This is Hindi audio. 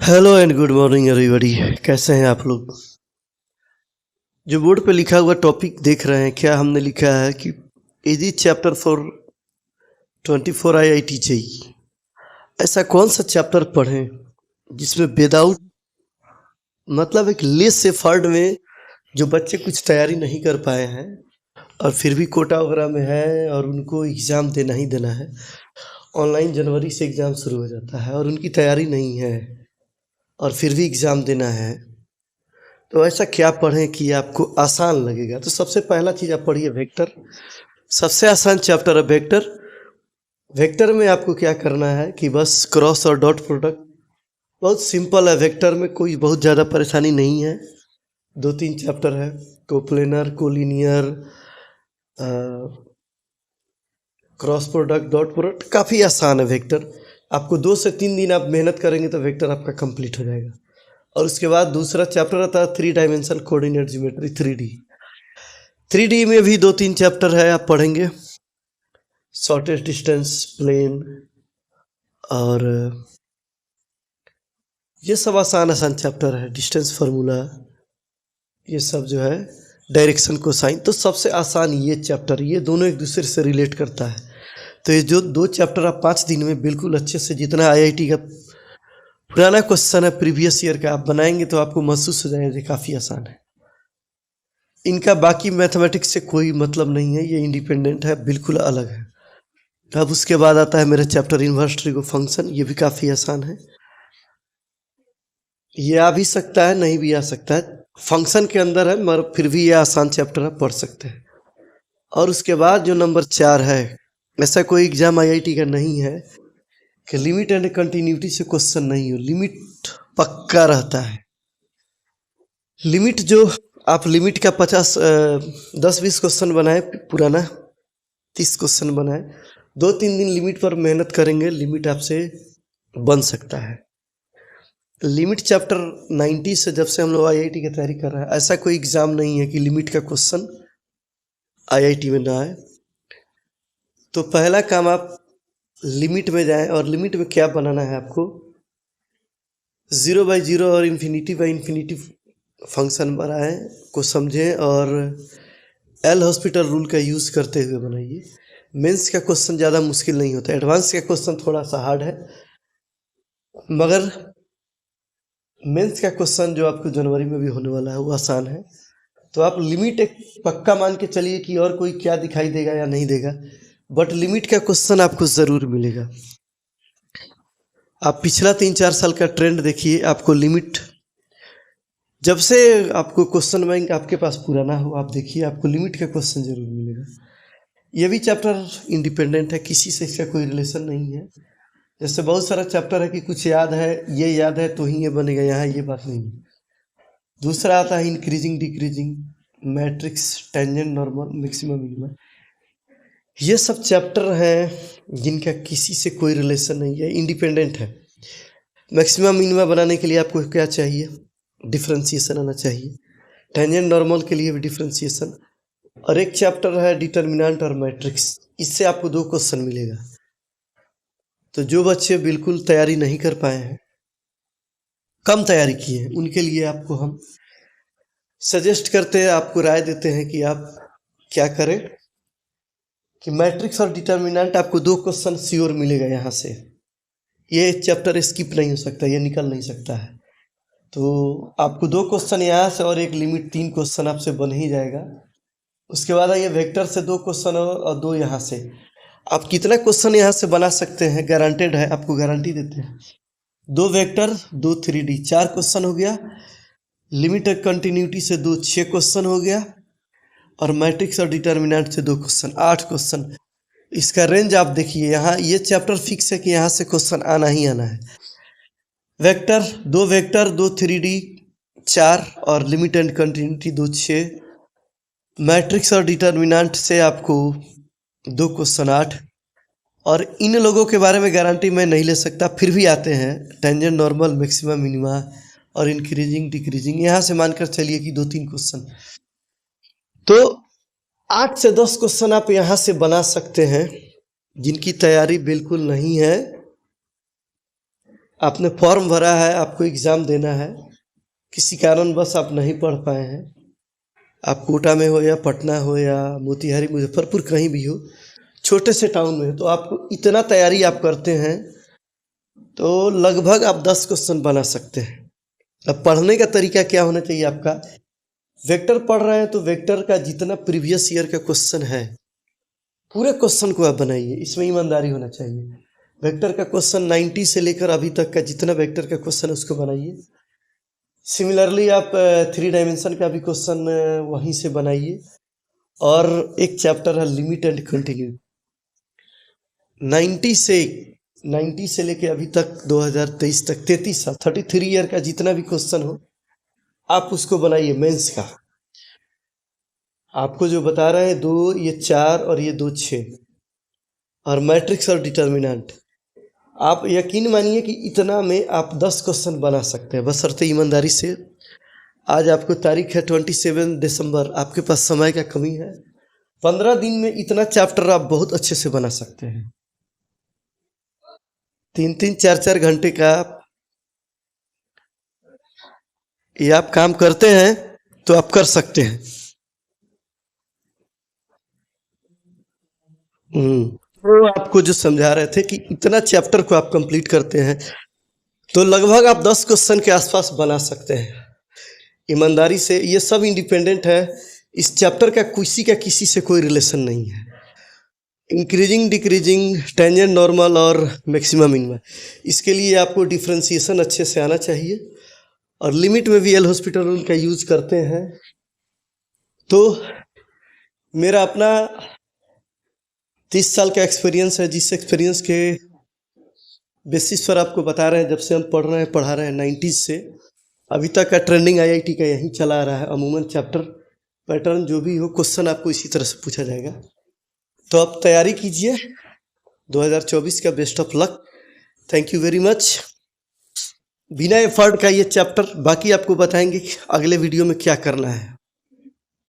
Hello and good morning everybody. कैसे हैं आप लोग? जो बोर्ड पे लिखा हुआ टॉपिक देख रहे हैं, क्या हमने लिखा है कि easy chapter for 24 IIT JEE. ऐसा कौन सा चैप्टर पढ़ें जिसमें विदाउट मतलब एक लेस एफर्ट में जो बच्चे कुछ तैयारी नहीं कर पाए हैं और फिर भी कोटा वगैरह में है और उनको एग्ज़ाम देना ही देना है। ऑनलाइन जनवरी से एग्ज़ाम शुरू हो जाता है और उनकी तैयारी नहीं है और फिर भी एग्ज़ाम देना है, तो ऐसा क्या पढ़ें कि आपको आसान लगेगा? तो सबसे पहला चीज़ आप पढ़िए वेक्टर। सबसे आसान चैप्टर है वेक्टर। वेक्टर में आपको क्या करना है कि बस क्रॉस और डॉट प्रोडक्ट बहुत सिंपल है। वेक्टर में कोई बहुत ज़्यादा परेशानी नहीं है। 2-3 चैप्टर है, coplanar, collinear, cross product, dot product. काफ़ी आसान है वेक्टर। आपको 2 से 3 दिन आप मेहनत करेंगे तो वेक्टर आपका कंप्लीट हो जाएगा। और उसके बाद दूसरा चैप्टर आता है 3 dimension coordinate geometry 3D। 3D में भी 2-3 चैप्टर है, आप पढ़ेंगे। शॉर्टेस्ट डिस्टेंस, प्लेन, और ये सब आसान चैप्टर है। डिस्टेंस फार्मूला, ये सब जो है, डायरेक्शन कोसाइन। तो सबसे आसान ये चैप्टर, ये दोनों एक दूसरे से रिलेट करता है। तो ये जो 2 चैप्टर आप 5 दिन में बिल्कुल अच्छे से, जितना IIT का पुराना क्वेश्चन है प्रीवियस ईयर का, आप बनाएंगे तो आपको महसूस हो जाएगा काफ़ी आसान है। इनका बाकी मैथमेटिक्स से कोई मतलब नहीं है, ये इंडिपेंडेंट है, बिल्कुल अलग है। अब उसके बाद आता है मेरा चैप्टर इन्वर्स ट्रिगो फंक्शन। ये भी काफ़ी आसान है, ये आ भी सकता है, नहीं भी आ सकता है, फंक्शन के अंदर है, मगर फिर भी ये आसान चैप्टर है, पढ़ सकते हैं। और उसके बाद जो नंबर 4 है, ऐसा कोई एग्जाम IIT का नहीं है कि लिमिट एंड कंटिन्यूटी से क्वेश्चन नहीं हो। लिमिट पक्का रहता है। लिमिट जो आप लिमिट का 10-20 क्वेश्चन बनाए, पुराना 30 क्वेश्चन बनाए, 2-3 दिन लिमिट पर मेहनत करेंगे, लिमिट आपसे बन सकता है। लिमिट चैप्टर 90 से जब से हम लोग IIT की तैयारी कर रहे हैं, ऐसा कोई एग्ज़ाम नहीं है कि लिमिट का क्वेश्चन IIT में ना आए। तो पहला काम, आप लिमिट में जाएं और लिमिट में क्या बनाना है आपको, 0/0 और इन्फिनिटी फंक्शन बनाएं को समझें और एल हॉस्पिटल रूल का यूज़ करते हुए बनाइए। मेंस का क्वेश्चन ज़्यादा मुश्किल नहीं होता, एडवांस का क्वेश्चन थोड़ा सा हार्ड है, मगर मेंस का क्वेश्चन जो आपको जनवरी में भी होने वाला है वो आसान है। तो आप लिमिट एक पक्का मान के चलिए कि और कोई क्या दिखाई देगा या नहीं देगा, बट लिमिट का क्वेश्चन आपको ज़रूर मिलेगा। आप पिछला 3-4 साल का ट्रेंड देखिए, आपको लिमिट, जब से आपको क्वेश्चन बैंक आपके पास पुराना हो, आप देखिए आपको लिमिट का क्वेश्चन जरूर मिलेगा। ये भी चैप्टर इंडिपेंडेंट है, किसी से इसका कोई रिलेशन नहीं है। जैसे बहुत सारा चैप्टर है कि कुछ याद है, ये याद है तो ही ये बनेगा, यहाँ ये बात नहीं है। दूसरा आता है increasing decreasing, matrix, tangent, normal, maximum, minimum. ये सब चैप्टर हैं जिनका किसी से कोई रिलेशन नहीं है, इंडिपेंडेंट है। मैक्सिमम मिनिमम बनाने के लिए आपको क्या चाहिए, डिफ्रेंशिएशन आना चाहिए। टेंजेंट नॉर्मल के लिए भी डिफ्रेंशिएशन। और एक चैप्टर है डिटर्मिनेंट और मैट्रिक्स, इससे आपको 2 क्वेश्चन मिलेगा। तो जो बच्चे बिल्कुल तैयारी नहीं कर पाए हैं, कम तैयारी किए हैं, उनके लिए आपको हम सजेस्ट करते हैं, आपको राय देते हैं कि आप क्या करें कि मैट्रिक्स और डिटर्मिनेंट आपको 2 क्वेश्चन श्योर मिलेगा यहाँ से। ये चैप्टर स्किप नहीं हो सकता, ये निकल नहीं सकता है। तो आपको 2 क्वेश्चन यहाँ से और एक लिमिट, 3 क्वेश्चन आपसे बन ही जाएगा। उसके बाद आइए वेक्टर से 2 क्वेश्चन और 2 यहाँ से। आप कितना क्वेश्चन यहाँ से बना सकते हैं, गारंटेड है, आपको गारंटी देते हैं। 2 वेक्टर, 2 3D, 4 क्वेश्चन हो गया। लिमिट और कंटिन्यूटी से 6 क्वेश्चन हो गया। और मैट्रिक्स और डिटर्मिनेंट से 2 क्वेश्चन, 8 क्वेश्चन। इसका रेंज आप देखिए, यहाँ ये चैप्टर फिक्स है कि यहाँ से क्वेश्चन आना ही आना है। वेक्टर 2 3D 4 और लिमिट एंड कंटिन्यूटी 2 6। मैट्रिक्स और डिटर्मिनेंट से आपको 2 क्वेश्चन 8। और इन लोगों के बारे में गारंटी मैं नहीं ले सकता, फिर भी आते हैं टेंजेंट नॉर्मल, मैक्सिमम मिनिमा और इंक्रीजिंग डिक्रीजिंग। यहाँ से मानकर चलिए कि 2-3 क्वेश्चन, तो 8 से 10 क्वेश्चन आप यहाँ से बना सकते हैं। जिनकी तैयारी बिल्कुल नहीं है आपने फॉर्म भरा है, आपको एग्ज़ाम देना है, किसी कारण बस आप नहीं पढ़ पाए हैं, आप कोटा में हो या पटना हो या मोतिहारी मुजफ्फरपुर कहीं भी हो, छोटे से टाउन में हो, तो आप इतना तैयारी आप करते हैं तो लगभग आप 10 क्वेश्चन बना सकते हैं। अब पढ़ने का तरीका क्या होना चाहिए आपका, वेक्टर पढ़ रहे हैं तो वेक्टर का जितना प्रीवियस ईयर का क्वेश्चन है पूरे क्वेश्चन को आप बनाइए, इसमें ईमानदारी होना चाहिए। वेक्टर का क्वेश्चन 90 से लेकर अभी तक का जितना वेक्टर का क्वेश्चन है उसको बनाइए। सिमिलरली आप 3 डायमेंशन का भी क्वेश्चन वहीं से बनाइए। और एक चैप्टर है लिमिट एंड कंटिन्यू, 90 से लेके अभी तक 2023 तक 33 साल 33 ईयर का जितना भी क्वेश्चन हो आप उसको बनाइए। मेंस का आपको जो बता रहे हैं 2 ये 4 और ये 2 6 और मैट्रिक्स और डिटर्मिनेंट, आप यकीन मानिए कि इतना में आप 10 क्वेश्चन बना सकते हैं, बशर्ते ईमानदारी से। आज आपको तारीख है 27 दिसंबर, आपके पास समय का कमी है, 15 दिन में इतना चैप्टर आप बहुत अच्छे से बना सकते हैं। 3-3 4-4 घंटे का ये आप काम करते हैं तो आप कर सकते हैं। तो आपको जो समझा रहे थे कि इतना चैप्टर को आप कंप्लीट करते हैं तो लगभग आप 10 क्वेश्चन के आसपास बना सकते हैं ईमानदारी से। ये सब इंडिपेंडेंट है, इस चैप्टर का किसी से कोई रिलेशन नहीं है। इंक्रीजिंग डिक्रीजिंग टेंजेंट नॉर्मल और मैक्सिमम मिनिमम, इसके लिए आपको डिफ्रेंसिएशन अच्छे से आना चाहिए और लिमिट में भी एल हॉस्पिटल रूल का यूज करते हैं। तो मेरा अपना 30 साल का एक्सपीरियंस है, जिस एक्सपीरियंस के बेसिस पर आपको बता रहे हैं। जब से हम पढ़ा रहे हैं 90s से अभी तक का ट्रेंडिंग IIT का यही चला आ रहा है। अमूमन चैप्टर पैटर्न जो भी हो, क्वेश्चन आपको इसी तरह से पूछा जाएगा। तो आप तैयारी कीजिए, 2024 का best of luck. Thank you very much. बिना एफर्ट का ये चैप्टर, बाकी आपको बताएंगे कि अगले वीडियो में क्या करना है।